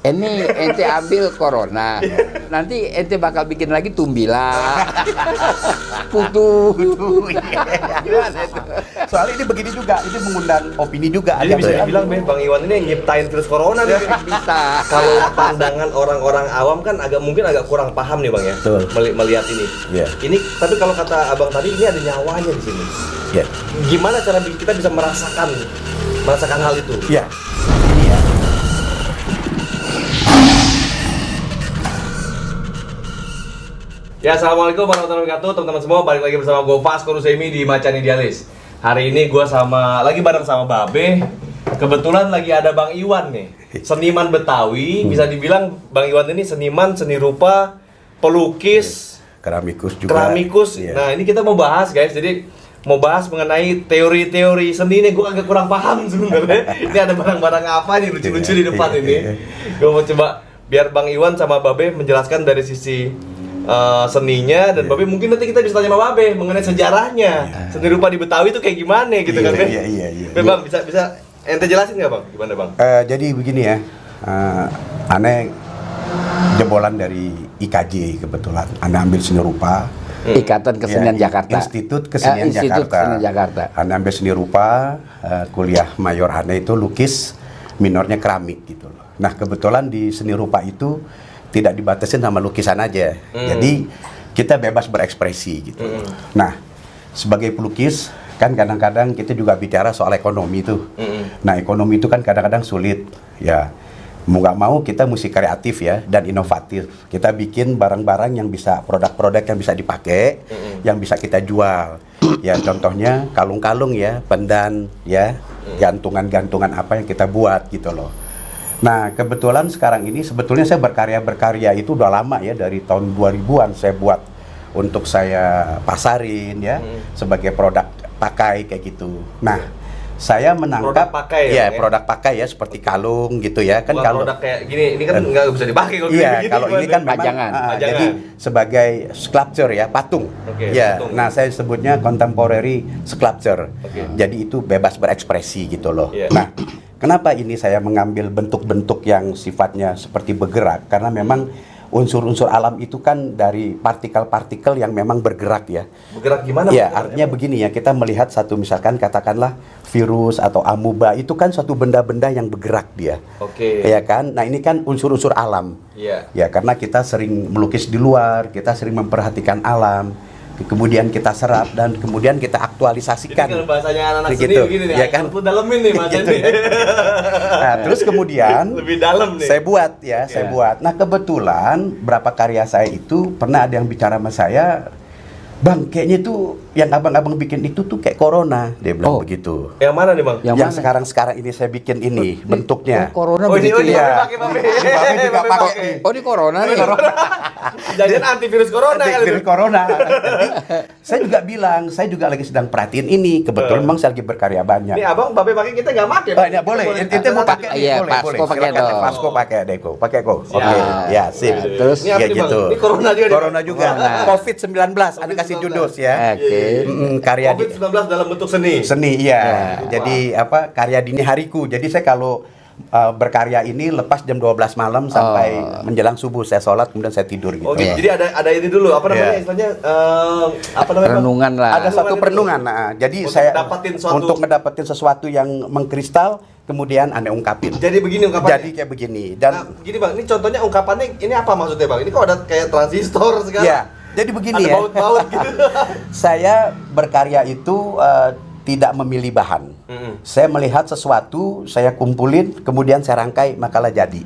Ini ente ambil corona, nanti ente bakal bikin lagi tumbila, putu. Gimana itu? Soalnya ini begini juga, ini mengundang opini juga. Jadi bisa dibilang Bang Iwan ini yang nyiptain virus corona nih. Bisa. Kalau pandangan orang-orang awam kan mungkin agak kurang paham nih Bang ya. Betul. Melihat ini. Iya. Ini tapi kalau kata Abang tadi ini ada nyawanya di sini. Iya. Gimana cara kita bisa merasakan hal itu? Iya. Ini ya. Ya, assalamualaikum warahmatullahi wabarakatuh, teman-teman semua. Balik lagi bersama gue Vasco Rusemi di Macan Idealis. Hari ini gue lagi bareng sama Babe. Kebetulan lagi ada Bang Iwan nih, seniman Betawi. Bisa dibilang Bang Iwan ini seniman, seni rupa, pelukis, Keramikus juga. keramikus. Iya. Nah, ini kita mau bahas guys. Jadi mau bahas mengenai teori-teori seni ini. Gue agak kurang paham sebenarnya. Ini ada barang-barang apa nih lucu-lucu di depan ini. Gue mau coba biar Bang Iwan sama Babe menjelaskan dari sisi seninya, dan Babe mungkin nanti kita bisa tanya sama Babe mengenai sejarahnya seni rupa di Betawi itu kayak gimana gitu kan. Iya. Bang, bisa ente jelasin nggak Bang? Gimana Bang? Jadi begini ya, aneh jebolan dari IKJ kebetulan. Aneh ambil seni rupa. Ikatan Kesenian Ya, Jakarta. Institut Kesenian Institut Jakarta. Kesenian Jakarta. Aneh ambil seni rupa, kuliah mayor aneh itu lukis, minornya keramik gitu loh. Nah kebetulan di seni rupa itu tidak dibatasin sama lukisan aja. Jadi kita bebas berekspresi gitu. Nah, sebagai pelukis kan kadang-kadang kita juga bicara soal ekonomi itu. Nah, ekonomi itu kan kadang-kadang sulit. Ya, mau nggak mau kita mesti kreatif ya dan inovatif. Kita bikin barang-barang yang bisa, produk-produk yang bisa dipakai, yang bisa kita jual. Ya, contohnya kalung-kalung ya, pendan ya, gantungan-gantungan apa yang kita buat gitu loh. Nah, kebetulan sekarang ini sebetulnya saya berkarya itu udah lama ya, dari tahun 2000-an saya buat untuk saya pasarin ya, sebagai produk pakai kayak gitu. Nah, saya menangkap Produk pakai ya, produk pakai ya, seperti kalung gitu ya kan. Bukan Kalau produk kayak gini, ini kan nggak bisa dipakai kalau iya, gini, kalau ini kan memang Pajangan. jadi sebagai sculpture ya, patung. Oke, Ya, patung. nah saya sebutnya contemporary sculpture. Oke. Jadi itu bebas berekspresi gitu loh. Iya. Nah, kenapa ini saya mengambil bentuk-bentuk yang sifatnya seperti bergerak? Karena memang unsur-unsur alam itu kan dari partikel-partikel yang memang bergerak ya. Bergerak gimana? Ya, Bang? artinya begini ya, kita melihat satu misalkan katakanlah virus atau amuba itu kan suatu benda-benda yang bergerak dia. Oke. Ya kan? Nah, ini kan unsur-unsur alam. Iya. Ya, karena kita sering melukis di luar, kita sering memperhatikan alam, kemudian kita serap dan kemudian kita Jadi aktualisasikan. kalau bahasanya anak-anak Begitu, seni begini nih, ya kan? lu dalemin nih Mas Gitu ini. ya. Nah, terus kemudian Lebih dalam nih. saya buat ya, saya Iya. buat. Nah, kebetulan berapa karya saya itu pernah ada yang bicara sama saya, "Bang, kayaknya tuh yang abang-abang bikin itu tuh kayak corona," dia bilang Oh. begitu. Yang mana nih Bang? Yang Yang mana? sekarang ini saya bikin ini bentuknya. Oh, corona Oh, ini begitu ya. pakai Babe. Babe juga Babe pakai. Oh, ini corona nih. Jangan antivirus corona kali Virus itu. corona. Jadi, saya juga bilang, saya juga lagi sedang perhatiin ini. Kebetulan memang saya lagi berkarya banyak. Ini Abang Babe pakai, kita nggak pakai. Oh, ya, boleh. Ente mau pakai nih, Iya, boleh, Vasco boleh. pakai Silakan, dong. Vasco pakai, Deko. Pakai kok. Siap. Oke. Ya, sip. Terus Ini apa Ya nih, Bang? gitu. Ini corona juga nih, Bang? Corona juga. Corona. COVID-19, Anda kasih judul ya. Oke. Karya di COVID-19 dalam bentuk seni. seni, iya. Ya. Jadi apa? Karya dini hariku. Jadi saya kalau berkarya ini lepas jam 12 malam sampai menjelang subuh, saya sholat kemudian saya tidur gitu. Oh, gitu. Iya. Jadi ada ini dulu, apa namanya Iya. istilahnya? Apa namanya? Bang? Renungan lah. Ada satu perenungan. Nah, jadi Untuk saya dapetin suatu- untuk ngedapetin sesuatu yang mengkristal, kemudian Anda ungkapin. Jadi begini ungkapannya. Jadi kayak begini. Nah, Dan gini Bang, ini contohnya ungkapannya ini apa maksudnya Bang? Ini kok ada kayak transistor sekarang? ya, jadi begini Ada ya. baut-baut gitu. Saya berkarya itu tidak memilih bahan. Saya melihat sesuatu, saya kumpulin, kemudian saya rangkai, makalah jadi.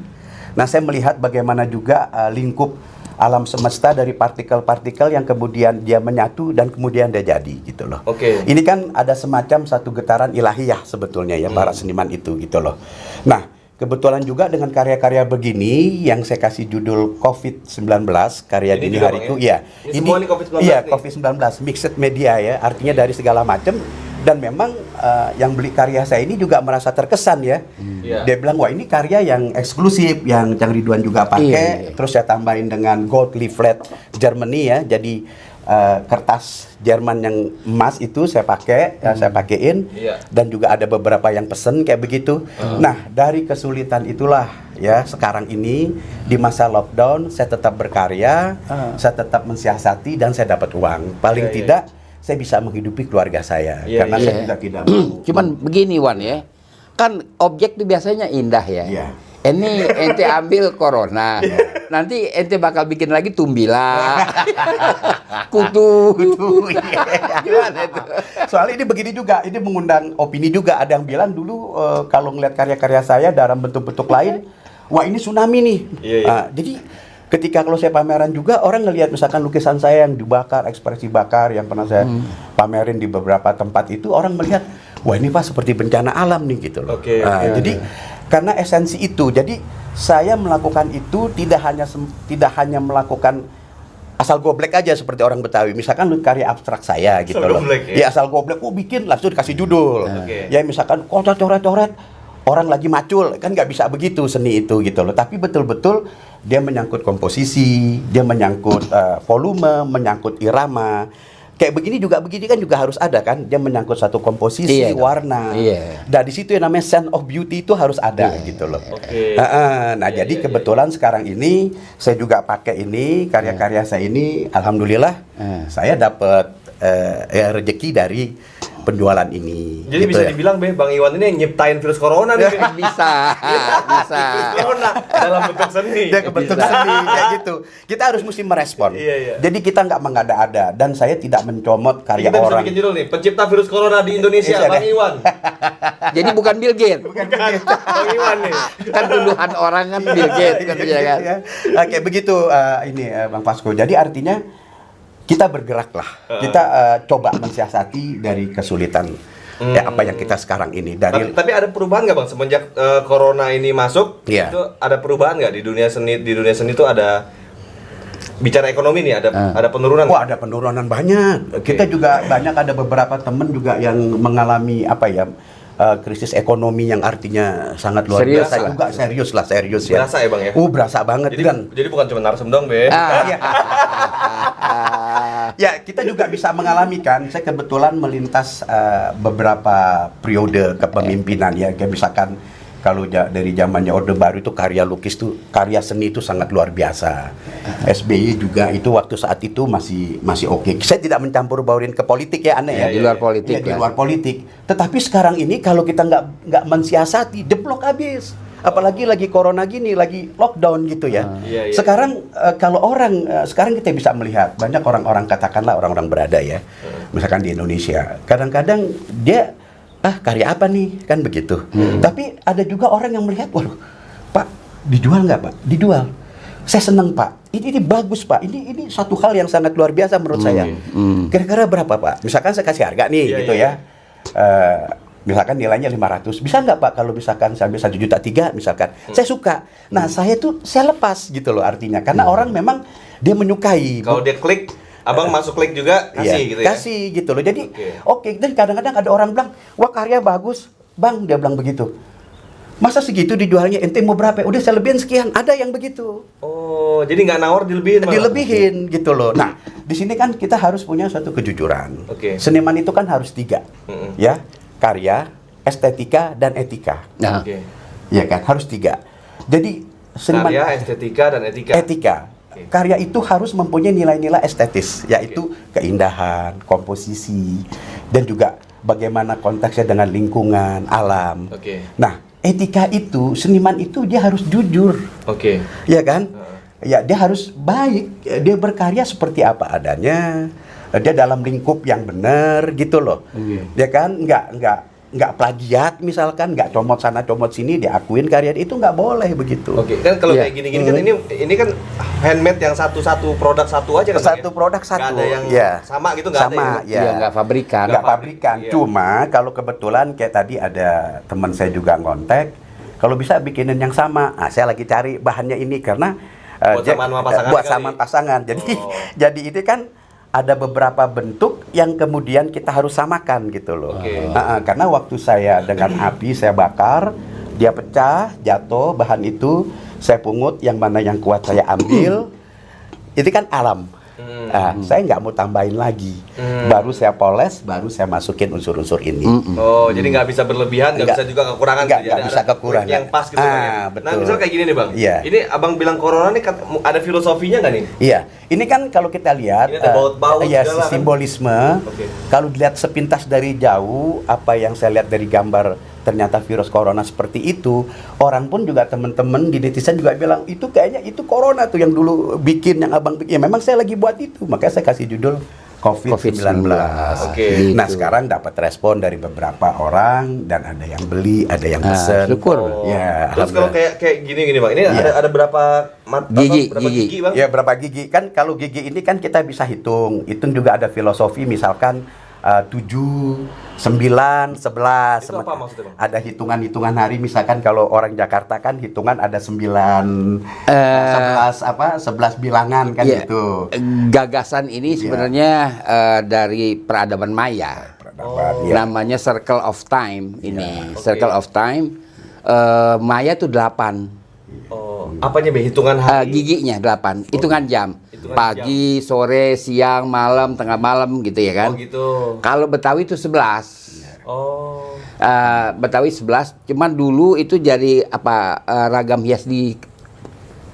Nah, saya melihat bagaimana juga lingkup alam semesta dari partikel-partikel yang kemudian dia menyatu dan kemudian dia jadi gitu loh. Oke. Ini kan ada semacam satu getaran ilahiyah sebetulnya ya para seniman itu gitu loh. Nah, kebetulan juga dengan karya-karya begini yang saya kasih judul COVID-19 karya Ini dini juga, hariku Bang, ya. ya? Ini semua nih COVID-19 Iya, nih. COVID-19 mixed media ya, artinya dari segala macam. Dan memang yang beli karya saya ini juga merasa terkesan ya. Iya. Dia bilang, wah ini karya yang eksklusif, yang Cang Ridwan juga pakai. Iya. Terus saya tambahin dengan gold leaflet Germany ya. Jadi kertas Jerman yang emas itu saya pakai, saya pakein, dan juga ada beberapa yang pesen kayak begitu. Nah, dari kesulitan itulah ya sekarang ini di masa lockdown saya tetap berkarya, saya tetap mensiasati dan saya dapat uang. Paling tidak saya bisa menghidupi keluarga saya karena saya juga tidak mau. Cuman begini Wan ya, kan objek itu biasanya indah ya. Iya. Ini ente ambil corona, nanti ente bakal bikin lagi tumbila, kutu. Gimana itu? Soalnya ini begini juga, ini mengundang opini juga. Ada yang bilang dulu kalau ngeliat karya-karya saya dalam bentuk-bentuk lain, wah ini tsunami nih. Jadi ketika kalau saya pameran juga orang ngelihat misalkan lukisan saya yang dibakar, ekspresi bakar yang pernah saya pamerin di beberapa tempat itu, orang melihat wah ini Pak seperti bencana alam nih gitu loh. Jadi karena esensi itu, jadi saya melakukan itu tidak hanya melakukan asal goblek aja seperti orang Betawi. Misalkan lu karya abstrak saya gitu asal loh. Goblek, ya asal goblek, bikin langsung dikasih judul. Ya misalkan coret-coret orang lagi macul, kan nggak bisa begitu seni itu gitu loh. Tapi betul-betul dia menyangkut komposisi, dia menyangkut volume, menyangkut irama. Kayak begini kan juga harus ada kan, dia menyangkut satu komposisi, warna. Dan di situ yang namanya sense of beauty itu harus ada gitu loh. Jadi kebetulan sekarang ini saya juga pakai ini karya-karya saya ini, alhamdulillah saya dapat rezeki dari penjualan ini. Jadi gitu bisa dibilang Bang Iwan ini yang nyiptain virus corona nih. Bisa. Virus corona dalam bentuk seni. Dia bentuk seni kayak gitu. Kita harus mesti merespon. Jadi kita nggak mengada-ada dan saya tidak mencomot karya kita orang. Kita bikin judul nih, pencipta virus corona di Indonesia, Bang Iwan. Jadi bukan Bill Gates. Bukan Bang Iwan nih. Kan tuduhan orang kan Bill Gates kan ya kan. Kayak begitu ini Bang Fasko. Jadi artinya kita bergeraklah, kita coba mensiasati dari kesulitan apa yang kita sekarang ini. Tapi ada perubahan nggak Bang semenjak corona ini masuk? Itu ada perubahan nggak di dunia seni? Di dunia seni itu ada bicara ekonomi nih, ada penurunan? Wah, ada penurunan banyak. Kita juga banyak, ada beberapa teman juga yang mengalami krisis ekonomi yang artinya sangat luar biasa juga. Serius ya. Berasa ya Bang ya? Berasa banget. Jadi bukan cuma narsum dong Be. Ya, kita juga bisa mengalami kan. Saya kebetulan melintas beberapa periode kepemimpinan ya. Kayak misalkan kalau dari zamannya Orde Baru itu karya lukis tuh, karya seni itu sangat luar biasa. SBY juga itu waktu saat itu masih oke. Saya tidak mencampur baurin ke politik ya, aneh ya. Di luar politik. Di luar politik. Tetapi sekarang ini kalau kita nggak mensiasati, jeblok habis. Apalagi lagi corona gini, lagi lockdown gitu ya. Sekarang kalau sekarang kita bisa melihat banyak orang-orang, katakanlah orang-orang berada ya, misalkan di Indonesia, kadang-kadang dia karya apa nih kan begitu. Tapi ada juga orang yang melihat, waduh, Pak dijual nggak Pak? Dijual. Saya senang Pak. Ini bagus Pak. Ini satu hal yang sangat luar biasa menurut saya. Kira-kira berapa Pak? Misalkan saya kasih harga nih gitu ya. Misalkan nilainya 500, bisa nggak Pak kalau misalkan sampai 1,3 juta misalkan, saya suka. Nah saya lepas gitu loh artinya, karena orang memang dia menyukai. Kalau dia klik, Abang masuk klik juga kasih gitu ya? Kasih gitu loh, jadi oke. Dan kadang-kadang ada orang bilang, wah karya bagus Bang, dia bilang begitu. Masa segitu dijualnya, ente mau berapa? Udah saya lebihin sekian, ada yang begitu. Oh, jadi nggak nawar, dilebihin malah? Dilebihin gitu loh. Nah, di sini kan kita harus punya suatu kejujuran. Seniman itu kan harus 3, ya. Karya, estetika, dan etika. Ya kan, harus 3. Jadi seniman, karya, estetika, dan etika. Karya itu harus mempunyai nilai-nilai estetis, yaitu keindahan, komposisi, dan juga bagaimana konteksnya dengan lingkungan, alam. Nah, etika itu, seniman itu dia harus jujur. Ya kan? Ya, dia harus baik, dia berkarya seperti apa adanya. Dia dalam lingkup yang benar gitu loh. Dia kan nggak plagiat misalkan, nggak comot sana comot sini, diakuin karya itu nggak boleh begitu. Kan kalau kayak gini-gini kan ini kan handmade yang satu produk satu aja kan. Satu produk satu. Nggak ada yang sama gitu, nggak ada yang nggak fabrikan. Cuma kalau kebetulan kayak tadi ada teman saya juga ngontek, kalau bisa bikinin yang sama. Saya lagi cari bahannya ini karena buat samaan pasangan. Jadi itu kan ada beberapa bentuk yang kemudian kita harus samakan gitu loh. Karena waktu saya dengan api saya bakar, dia pecah, jatuh, bahan itu saya pungut, yang mana yang kuat saya ambil. Itu kan alam. Saya nggak mau tambahin lagi. Baru saya poles, baru saya masukin unsur-unsur ini. Oh, jadi nggak bisa berlebihan, nggak bisa juga kekurangan. Nggak bisa kekurangan. Yang pas gitu, Bang, ya? Betul. Nah, misal kayak gini nih, Bang. Iya. Ini Abang bilang corona nih ada filosofinya nggak nih? Iya, ini kan kalau kita lihat, Ini ada baut-baut ya segala kan? simbolisme. Oke. Kalau dilihat sepintas dari jauh, apa yang saya lihat dari gambar ternyata virus corona seperti itu, orang pun juga teman-teman di netizen juga bilang itu kayaknya itu corona tuh yang dulu bikin, yang abang bikin. Ya memang saya lagi buat itu, makanya saya kasih judul COVID-19. Oke. Nah sekarang dapat respon dari beberapa orang dan ada yang beli, ada yang pesen. syukur. Oh. Ya, Terus kalau kayak gini Bang, ini Iya. ada berapa Gigi, berapa gigi. gigi Bang? Ya berapa gigi kan, kalau gigi ini kan kita bisa hitung juga ada filosofi, misalkan 7, 9, 11. Itu apa maksudnya, Bang? Ada hitungan-hitungan hari, misalkan kalau orang Jakarta kan hitungan ada 11 bilangan kan Iya. gitu. Gagasan ini sebenarnya dari peradaban Maya. Peradaban, ya. Namanya Circle of Time ini. Oke. Circle of Time. Maya itu 8. Oh, apanya Be? Hitungan hari? Giginya 8. Hitungan jam. Hitungan Pagi, sore, siang, malam, tengah malam gitu ya kan. Oh gitu. Kalau Betawi itu 11. Oh. Betawi 11. Cuman dulu itu jadi ragam hias di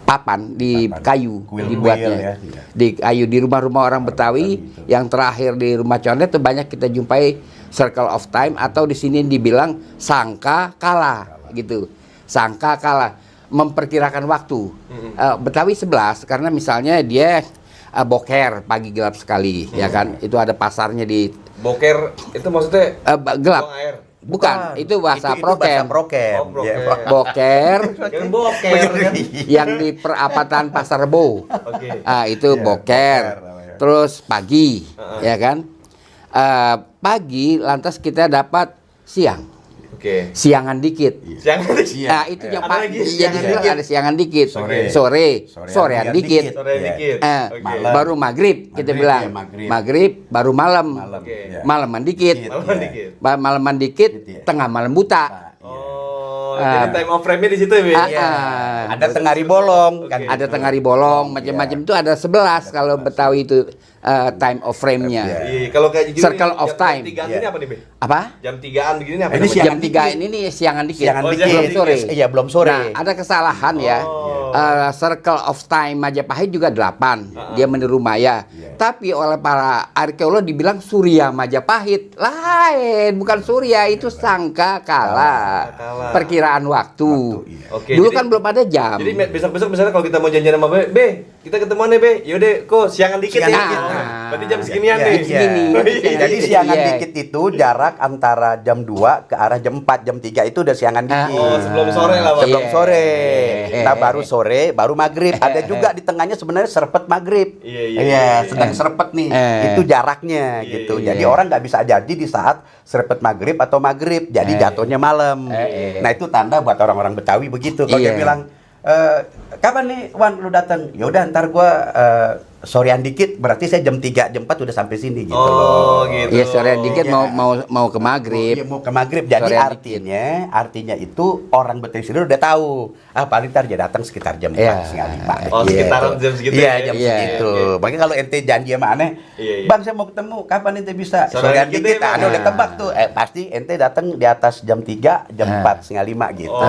papan, di kayu Kuil-kuil dibuatnya. ya, iya. Di kayu di rumah-rumah orang Betawi. Yang terakhir di rumah Condet itu banyak kita jumpai Circle of Time, atau di sini dibilang sangka kala gitu. Sangka kala, memperkirakan waktu. Betawi 11 karena misalnya dia boker pagi gelap sekali, ya kan? Itu ada pasarnya di Boker itu maksudnya gelap. buang air. Bukan, itu bahasa Itu prokem. bahasa prokem. Oh, prokem. Ya, Boker Yang boker kan? yang di perapatan Pasar Rebo. Oke. Itu Ya, boker. boker namanya. Terus pagi, ya kan? Pagi lantas kita dapat siang. Oke. Siangan dikit. Siang Iya. Nah, itu yang Ada lagi yang siangan dibilang dikit. ada siangan dikit. Sore. Sorean Sorean dikit. dikit. Sore Iya. dikit. Oke. Malam. Baru maghrib kita Maghrib, bilang. ya, maghrib. Maghrib baru malam. Malam. Oke. Ya. Malaman dikit. Malaman dikit. Malaman dikit, Dikit, ya. tengah malam buta. Oh, jadi time of frame-nya di situ ya, Be? Iya. Ada tengari bolong kan. Oke. Ada tengari bolong, macam-macam itu ada 11 kalau Betawi itu time of frame-nya. Iya. Iya, kalau kayak gini Circle of jam time. 3-an Iya. ini apa nih, Be? Apa? Jam 3-an begini apa Ini namanya? siang. Jam 3 ini nih siangan dikit. Siangan Oh, dikit. belum sore. Iya, belum sore. Nah, ada kesalahan ya. Oh. Circle of Time Majapahit juga 8. Dia meniru Maya. Tapi oleh para arkeolog dibilang Surya Majapahit. Lain, bukan Surya, itu sangka kala. Kala. Perkiraan waktu. iya. Oke, Dulu jadi- kan belum ada jam. Jadi besok-besok misalnya kalau kita mau janjian sama Be, kita ketemuan nih, Be. Yaudah, kok siangan dikit Siangan ya. dikit. Oh, berarti jam seginian Iya, nih. iya. Segini. Jadi Iya. siangan Iya. dikit itu jarak antara jam 2 ke arah jam 4, jam 3 itu udah siangan dikit. Oh, sebelum sore lah, Bang. Sebelum Iya. sore. Nah, baru sore, baru maghrib. Ada juga di tengahnya sebenarnya serpet maghrib. Iya. sedang serpet nih. Eh. Itu jaraknya Iya, gitu. iya. Jadi orang nggak bisa janji di saat serpet maghrib atau maghrib. Jadi jatuhnya malam. Nah, itu tanda buat orang-orang Betawi begitu. Kalau dia Iya. bilang, kapan nih Wan lu datang? Ya udah ntar gua sorean dikit, berarti saya jam 3, jam 4 udah sampai sini gitu Oh, loh. gitu. Iya, sore dikit Iya. mau ke maghrib. Iya, mau ke maghrib. Jadi Sorean artinya itu orang Betawi sendiri udah tahu. Paling ntar dia datang sekitar jam 4, Iya. setengah 5. Oh, sekitaran jam segitu Iya, ya? jam Iya. segitu. Oke. Makanya kalau ente janji sama aneh, Iya, iya. Bang saya mau ketemu, kapan ente bisa? Sorean Sorean dikit dikit, deh, Bang. ada udah tebak tuh. Pasti ente datang di atas jam 3, jam 4, setengah 5 gitu. Oh,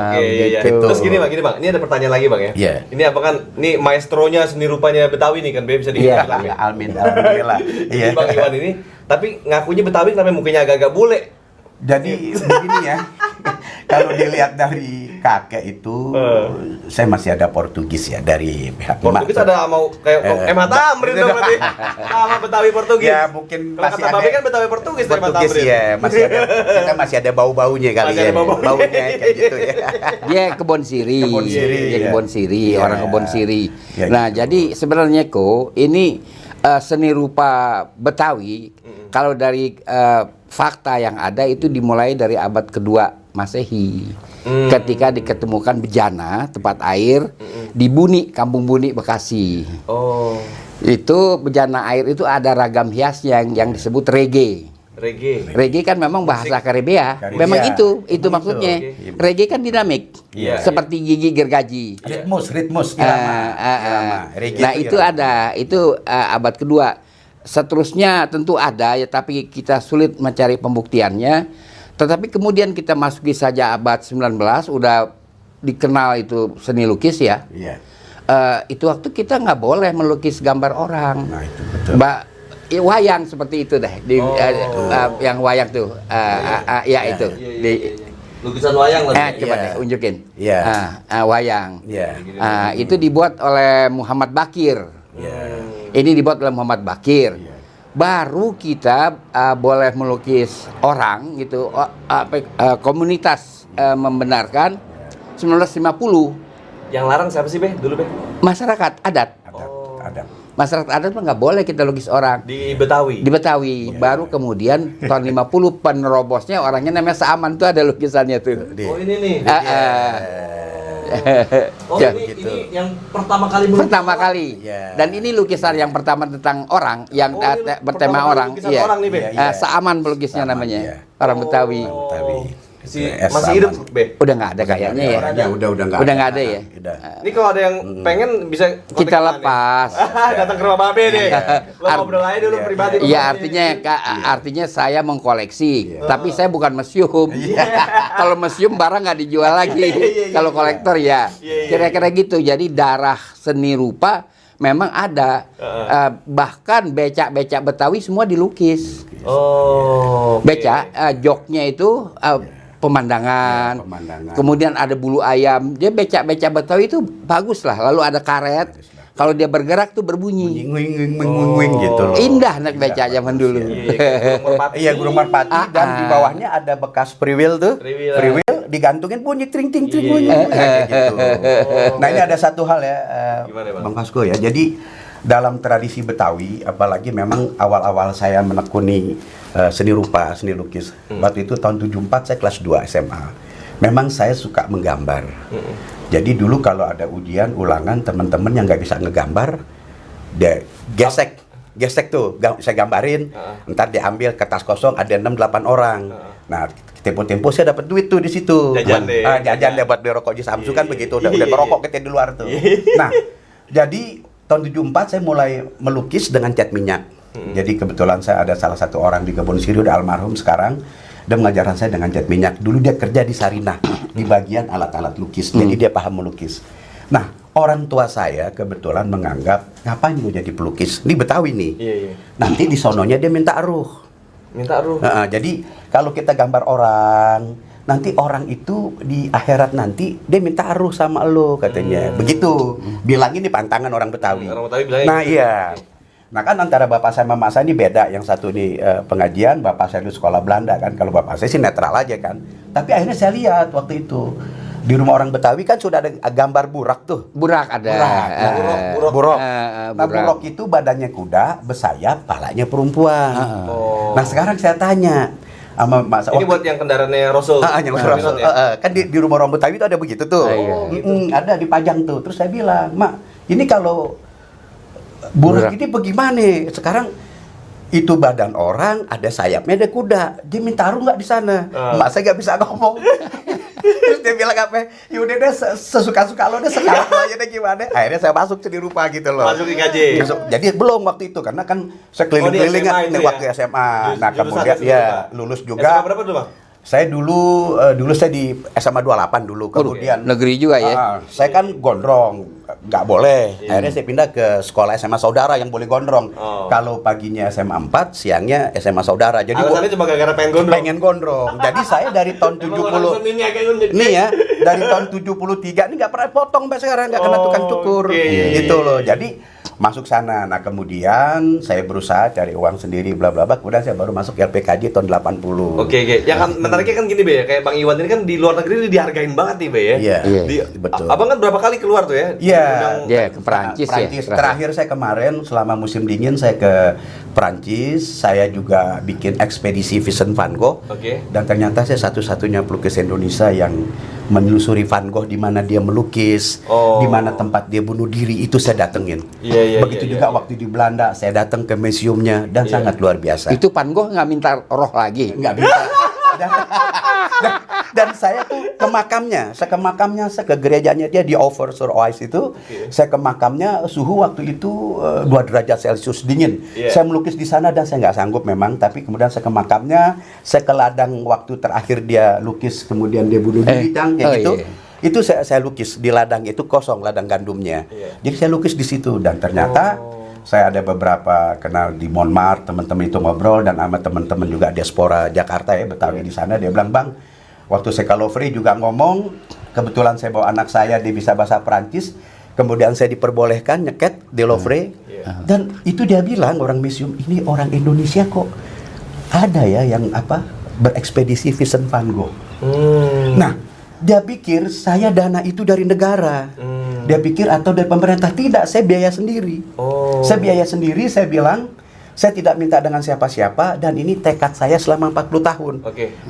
oke, iya, iya. gitu. Terus gini, Bang. Ini ada pertanyaan lagi, Bang ya. Iya. Ini apa kan? Ini maestronya seni rupanya Betawi nih kan, Be, bisa Iya, dibilang. Be. alhamdulillah. Jadi Bang Iwan ini, tapi ngakunya Betawi tapi mukanya agak-agak bule. Jadi begini ya, kalau dilihat dari kakek itu, saya masih ada Portugis ya dari pihak Portugis emak. ada mau kayak Mata Tamrin tuh berarti. Sama Betawi Portugis. Ya mungkin Kalau masih kata ada Babe kan Betawi Portugis dari Mata Portugis Tamrin. ya, kita masih ada bau-baunya kali Masih ya. ada bau-baunya. Baunya kayak gitu ya. Dia kebon siri. Kebon siri, Dia iya. kebon siri, Iya. orang kebon siri. Ya, Nah, gitu. jadi sebenarnya ini seni rupa Betawi kalau dari fakta yang ada itu dimulai dari abad kedua Masehi. Ketika diketemukan bejana tempat air di Buni, Kampung Buni, Bekasi. Oh. Itu bejana air itu ada ragam hias yang disebut rege. Reggae kan memang bahasa Karibia. Karibia. Memang itu Memang maksudnya. itu. Reggae kan dinamik. Iya. Seperti gigi gergaji. Ritmus, Ah. Reggae Nah, itu irama. ada. Itu abad kedua. Seterusnya tentu ada ya, tapi kita sulit mencari pembuktiannya. Tetapi kemudian kita masuki saja abad 19, udah dikenal itu seni lukis ya. Iya. Itu waktu kita nggak boleh melukis gambar orang. Nah, itu betul. Wayang seperti itu deh, yang wayang tuh, ya itu. Lukisan wayang lah. Coba Iya. deh unjukin. Iya. Wayang. Iya. Itu dibuat oleh Muhammad Bakir. Iya. Ini dibuat oleh Muhammad Bakir. Iya. Baru kita boleh melukis orang gitu, komunitas membenarkan 1950. Yang larang siapa sih, Be? Dulu, Be? Masyarakat adat. Ada. Masyarakat adat mah nggak boleh kita lukis orang. Di Betawi. Di Betawi. Baru kemudian tahun 50 penerobosnya orangnya namanya Saaman tuh ada lukisannya tuh. Oh, ini nih. Oh, Ya, ini yang pertama kali melukis pertama orang. kali. Iya. Dan ini lukisan yang pertama tentang orang yang ini bertema pertama kali orang. lukisan orang nih, Be. Iya. Saaman pelukisnya Saaman, namanya. iya. Orang Betawi. Betawi. Si Es masih hidup, Saman. Be. Udah nggak ada kayaknya ya. Orangnya udah nggak Udah nggak ada ya. Udah. Ini kalau ada yang pengen bisa kontak Kita kemana nih? lepas. Datang ke rumah Babe deh. Lo ngobrol aja dulu Iya, pribadi. Iya, rumahnya. artinya saya mengkoleksi, tapi saya bukan museum. Kalau museum barang nggak dijual lagi. Kalau kolektor ya, kira-kira gitu. Jadi darah seni rupa memang ada. Bahkan becak-becak Betawi semua dilukis. Oh. oke. Becak, joknya itu pemandangan. Ya, pemandangan. Kemudian ada bulu ayam. Dia becak-becak Betawi itu bagus lah. Lalu ada karet. Kalau dia bergerak tuh berbunyi. Wing gitu loh. Indah anak becak zaman dulu. Iya, Gunung Merpati dan di bawahnya ada bekas priwil tuh. Priwil. Digantungin bunyi tring ting ting bunyi. Iya. Kayak gitu. Nah, ini ada satu hal ya, Gimana, Bang? Bang Fasko ya. Jadi dalam tradisi Betawi, apalagi memang awal-awal saya menekuni seni rupa, seni lukis. Waktu itu tahun 74 saya kelas 2 SMA. Memang saya suka menggambar. Jadi dulu kalau ada ujian ulangan, teman-teman yang nggak bisa ngegambar, dia gesek tuh, saya gambarin, ntar diambil kertas kosong ada 6-8 orang. Nah, tempo-tempo saya dapat duit tuh di situ. Jajan deh. Jajan deh buat beli rokok di Samsu kan begitu, udah ngerokok kita di luar tuh. Nah, jadi tahun 74 saya mulai melukis dengan cat minyak. Jadi kebetulan saya ada salah satu orang di Kebun Siri, udah almarhum sekarang. Dia mengajarkan saya dengan cat minyak. Dulu dia kerja di Sarinah, di bagian alat-alat lukis. Jadi dia paham melukis. Nah, orang tua saya kebetulan menganggap, ngapain lu jadi pelukis? Ini Betawi nih. Iya. Nanti di sononya dia minta ruh. Minta ruh. Jadi kalau kita gambar orang, nanti orang itu di akhirat nanti dia minta ruh sama lo katanya. Begitu. Bilang ini pantangan orang Betawi. Orang Betawi bilangnya Nah, gitu. iya. Nah kan antara bapak saya sama mama saya ini beda. Yang satu ini pengajian, bapak saya di sekolah Belanda kan. Kalau bapak saya sih netral aja kan. Tapi akhirnya saya lihat waktu itu di rumah orang Betawi kan sudah ada gambar burak tuh. Burak ada. Buruk. burak. Nah, buruk itu badannya kuda, bersayap, palanya perempuan. Oh. Nah, sekarang saya tanya sama Mas Ini buat yang kendaraannya Rasul. yang Rasul. Kan di rumah orang Betawi itu ada begitu tuh. Ada dipajang tuh. Terus saya bilang, "Mak, ini kalau buruk ini bagaimana? Sekarang itu badan orang, ada sayapnya, ada kuda. Dia minta taruh nggak di sana?" Mak saya nggak bisa ngomong. Terus dia bilang apa? Yaudah deh, sesuka-suka lo deh, sekarang aja deh gimana. Akhirnya saya masuk seni rupa gitu loh. Masuk IKJ. Jadi belum waktu itu, karena kan saya keliling-keliling di SMA kan itu ya? waktu SMA. Nah Jurusan kemudian seni rupa. lulus SMA juga. berapa tuh, Bang? Saya dulu saya di SMA 28 dulu, kemudian Negeri juga ya. saya kan gondrong, nggak boleh. Akhirnya saya pindah ke sekolah SMA saudara yang boleh gondrong. Kalau paginya SMA 4, siangnya SMA saudara. Jadi Alasannya cuma gara-gara pengen gondrong. pengen gondrong. Jadi saya dari tahun 70 nih ya, dari tahun 73 ini nggak pernah potong sampai sekarang, nggak kena tukang cukur, gitu loh. Jadi masuk sana. Nah kemudian saya berusaha cari uang sendiri, bla bla bla. Kemudian saya baru masuk LPKJ tahun 80. Oke. Yang kan menariknya kan gini, Be, ya. Kayak Bang Iwan ini kan di luar negeri dihargain banget nih, Be, ya. Iya, Betul. Abang kan berapa kali keluar tuh ya? Iya. Dia ke Perancis ya. Terakhir saya kemarin selama musim dingin saya ke Perancis. Saya juga bikin ekspedisi Vincent van Gogh. Oke. Dan ternyata saya satu-satunya pelukis Indonesia yang menelusuri Van Gogh di mana dia melukis, di mana tempat dia bunuh diri, itu saya datengin. Iya. Begitu juga waktu di Belanda, saya datang ke museumnya dan sangat luar biasa. Itu Van Gogh nggak minta roh lagi. Nggak bisa. Dan saya tuh ke makamnya, saya ke gerejanya dia di Over-sur-Oise itu, saya ke makamnya, suhu waktu itu 2 derajat Celcius dingin. Saya melukis di sana dan saya nggak sanggup memang, tapi kemudian saya ke makamnya, saya ke ladang waktu terakhir dia lukis, kemudian dia bunuh diri, kayak gitu. Itu saya lukis di ladang itu kosong, ladang gandumnya. Jadi saya lukis di situ dan ternyata saya ada beberapa kenal di Montmartre, teman-teman itu ngobrol dan sama teman-teman juga diaspora Jakarta ya, Betawi di sana. Dia bilang, "Bang, waktu saya ke Louvre juga ngomong, kebetulan saya bawa anak saya, dia bisa bahasa Perancis, kemudian saya diperbolehkan nyeket di Louvre." Dan itu dia bilang, orang museum, ini orang Indonesia kok ada ya yang berekspedisi Vincent van Gogh. Nah, dia pikir saya dana itu dari negara. Dia pikir atau dari pemerintah. Tidak, saya biaya sendiri. Saya biaya sendiri, saya bilang, saya tidak minta dengan siapa-siapa dan ini tekad saya selama 40 tahun.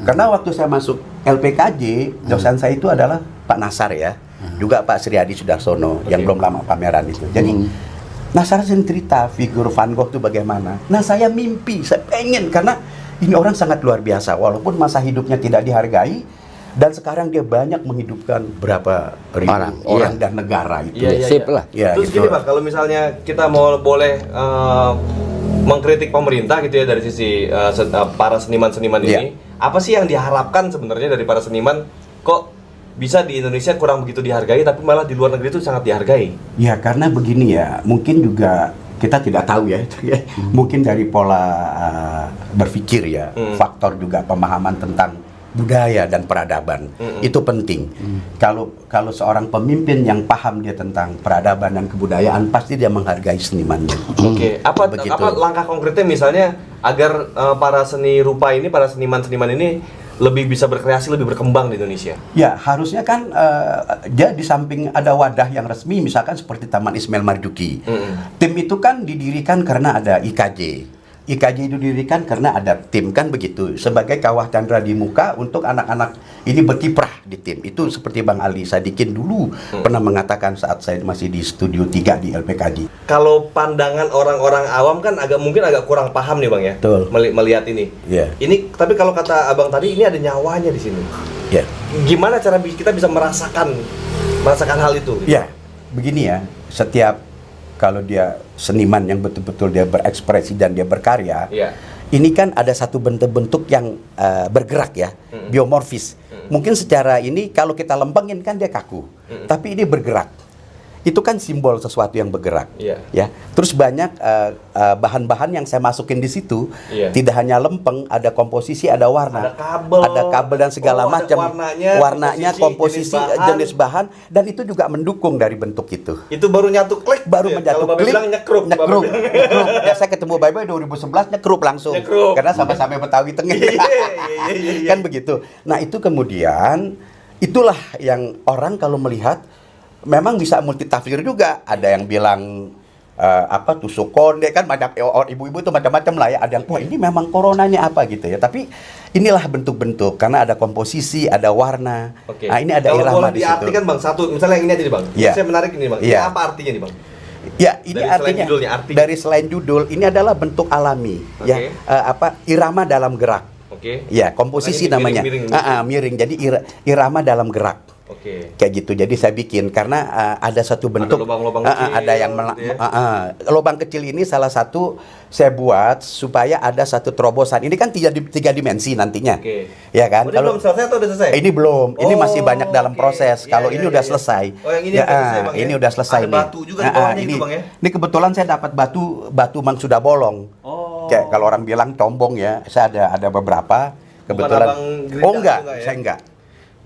Karena waktu saya masuk LPKJ, dosen saya itu adalah Pak Nasar ya. Juga Pak Sriadi Sudarsono yang belum lama pameran itu. Jadi Nasar cerita figur Van Gogh itu bagaimana. Nah, saya mimpi, saya pengen karena ini orang sangat luar biasa walaupun masa hidupnya tidak dihargai. Dan sekarang dia banyak menghidupkan berapa ribu orang dan negara itu. Sip lah. Terus gini Pak, kalau misalnya kita mau boleh mengkritik pemerintah gitu ya dari sisi para seniman-seniman ini, apa sih yang diharapkan sebenarnya dari para seniman? Kok bisa di Indonesia kurang begitu dihargai, tapi malah di luar negeri itu sangat dihargai? Ya karena begini ya, mungkin juga kita tidak tahu ya, mungkin dari pola berpikir ya, faktor juga pemahaman tentang budaya dan peradaban itu penting. Kalau seorang pemimpin yang paham dia tentang peradaban dan kebudayaan, pasti dia menghargai senimannya. Apa langkah konkretnya misalnya agar para seni rupa ini, para seniman-seniman ini lebih bisa berkreasi, lebih berkembang di Indonesia? Ya, harusnya kan dia di samping ada wadah yang resmi, misalkan seperti Taman Ismail Marzuki. Tim itu kan didirikan karena ada IKJ. IKJ itu didirikan karena ada tim, kan begitu. Sebagai kawah candra di muka untuk anak-anak ini berkiprah di tim. Itu seperti Bang Ali Sadikin dulu pernah mengatakan saat saya masih di Studio 3 di LPKJ. Kalau pandangan orang-orang awam kan mungkin agak kurang paham nih Bang ya. Betul. Melihat ini. Ini tapi kalau kata Abang tadi, ini ada nyawanya di sini. Gimana cara kita bisa merasakan hal itu? Ya, begini ya. Setiap kalau dia seniman yang betul-betul dia berekspresi dan dia berkarya, ini kan ada satu bentuk-bentuk yang bergerak ya, biomorfis. Mungkin secara ini kalau kita lempengin kan dia kaku, tapi ini bergerak. Itu kan simbol sesuatu yang bergerak, ya. Terus banyak bahan-bahan yang saya masukin di situ, tidak hanya lempeng, ada komposisi, ada warna, ada kabel dan segala macam, warnanya, komposisi, jenis bahan, dan itu juga mendukung dari bentuk itu. Itu baru nyatu klik, baru menyatu klik, nyekrup. Ya, saya ketemu Bye-Bye 2011 nyekrup langsung, karena sama-sama Betawi Tengah, kan begitu. Nah itu kemudian itulah yang orang kalau melihat memang bisa multitafsir juga. Ada yang bilang tusuk konde kan, macam ibu-ibu itu macam-macam lah ya. Ada yang ini memang coronanya apa gitu ya. Tapi inilah bentuk-bentuk karena ada komposisi, ada warna. Nah, ini ada irama di situ. Kalau diartikan Bang, satu misalnya yang ini aja nih Bang. Saya menarik ini Bang. Ini apa artinya nih Bang? Ya, ini artinya dari selain judul ini adalah bentuk alami ya. Irama dalam gerak. Ya, komposisi namanya. Miring. Jadi irama dalam gerak. Kayak gitu. Jadi saya bikin karena ada satu bentuk, ada lubang-lubang kecil, ada yang lubang kecil ini salah satu saya buat supaya ada satu terobosan. Ini kan tiga dimensi nantinya, ya kan? Kalau belum selesai atau udah selesai? Ini belum. Ini masih banyak dalam proses. Kalau ini udah selesai. Yang ini selesai, Bang, ini udah selesai. Ada batu juga di bawahnya itu Bang ya? Ini kebetulan saya dapat batu mang sudah bolong. Kayak kalau orang bilang combong ya. Saya ada beberapa. Kebetulan. Enggak, saya enggak.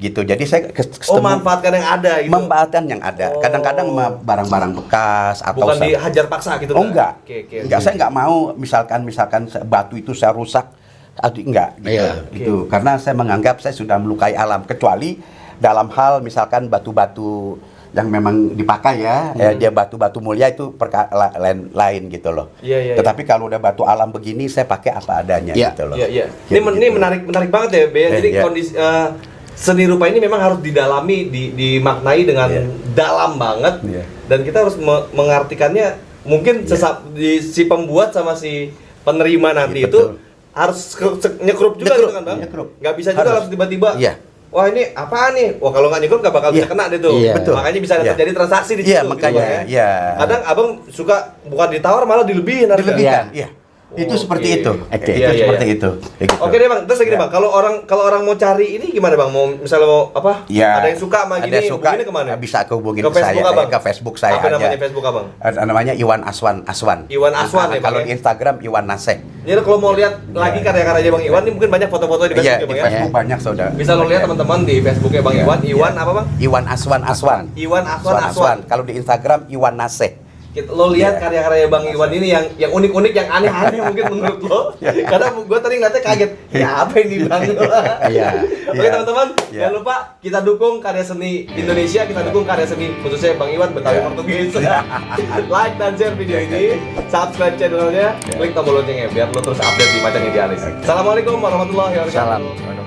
Gitu. Jadi saya manfaatkan yang ada gitu. Memanfaatkan yang ada. Kadang-kadang barang-barang bekas atau bukan dihajar paksa gitu. Enggak. Enggak, saya enggak mau misalkan batu itu saya rusak atau enggak gitu. Gitu. Karena saya menganggap saya sudah melukai alam, kecuali dalam hal misalkan batu-batu yang memang dipakai ya, dia batu-batu mulia itu lain gitu loh. Tetapi kalau udah batu alam begini saya pakai apa adanya gitu loh. Ini menarik banget ya, Be. Jadi kondisi seni rupa ini memang harus didalami, dimaknai dengan dalam banget, dan kita harus mengartikannya mungkin si pembuat sama si penerima nanti Iya, itu betul. harus nyekrup juga Nyekrup, gitu kan bang? nyekrup. Nggak bisa juga Harus. langsung tiba-tiba. Iya. Wah ini apaan nih? Wah kalau nggak nyekrup nggak bakal bisa Iya. kena deh tuh. Iya. Betul. Makanya bisa Iya. terjadi transaksi di situ. Iya, gitu, makanya, Bang, ya. iya. Kadang abang suka bukan ditawar malah dilebihin harga. Dilebihkan. Iya. Iya. Itu Oke. seperti itu. Oke. Itu Iya, iya, seperti iya. itu. Kayak gitu. Oke deh bang, terus gini Ya. bang, kalau orang mau cari ini gimana bang? Mau misalnya mau apa? Ya, Ada yang suka sama ada gini, yang suka, hubunginnya kemana? bisa hubungin Ke ke Facebook saya, abang? ke Facebook saya Apa aja. namanya Facebook abang? Namanya Iwan Aswan. Iwan Aswan ya, Bang, Kalau ya? di Instagram Iwan Naseh. Jadi kalau mau lihat lagi karya-karyanya bang Iwan, ini mungkin banyak foto-foto di Iya, Facebook ya di bang ya? Facebook banyak saudara. Bisa lo lihat teman-teman di Facebooknya bang Iya, Iwan. iya. Iwan apa bang? Iwan Aswan. Iwan Aswan. Kalau di Instagram Iwan Naseh. Lo lihat Iya. karya-karya bang Iwan ini yang unik-unik, yang aneh-aneh mungkin menurut lo. Karena gue tadi ngeliatnya kaget. Ya apa ini bang? Iya. Oke Iya. teman-teman, Iya. jangan lupa kita dukung karya seni Indonesia, kita dukung karya seni khususnya Bang Iwan Betawi Iya. Portugis. Like dan share video ini, subscribe channelnya, klik tombol loncengnya biar lo terus update di Macan Idealis. Assalamualaikum warahmatullahi wabarakatuh. Salam.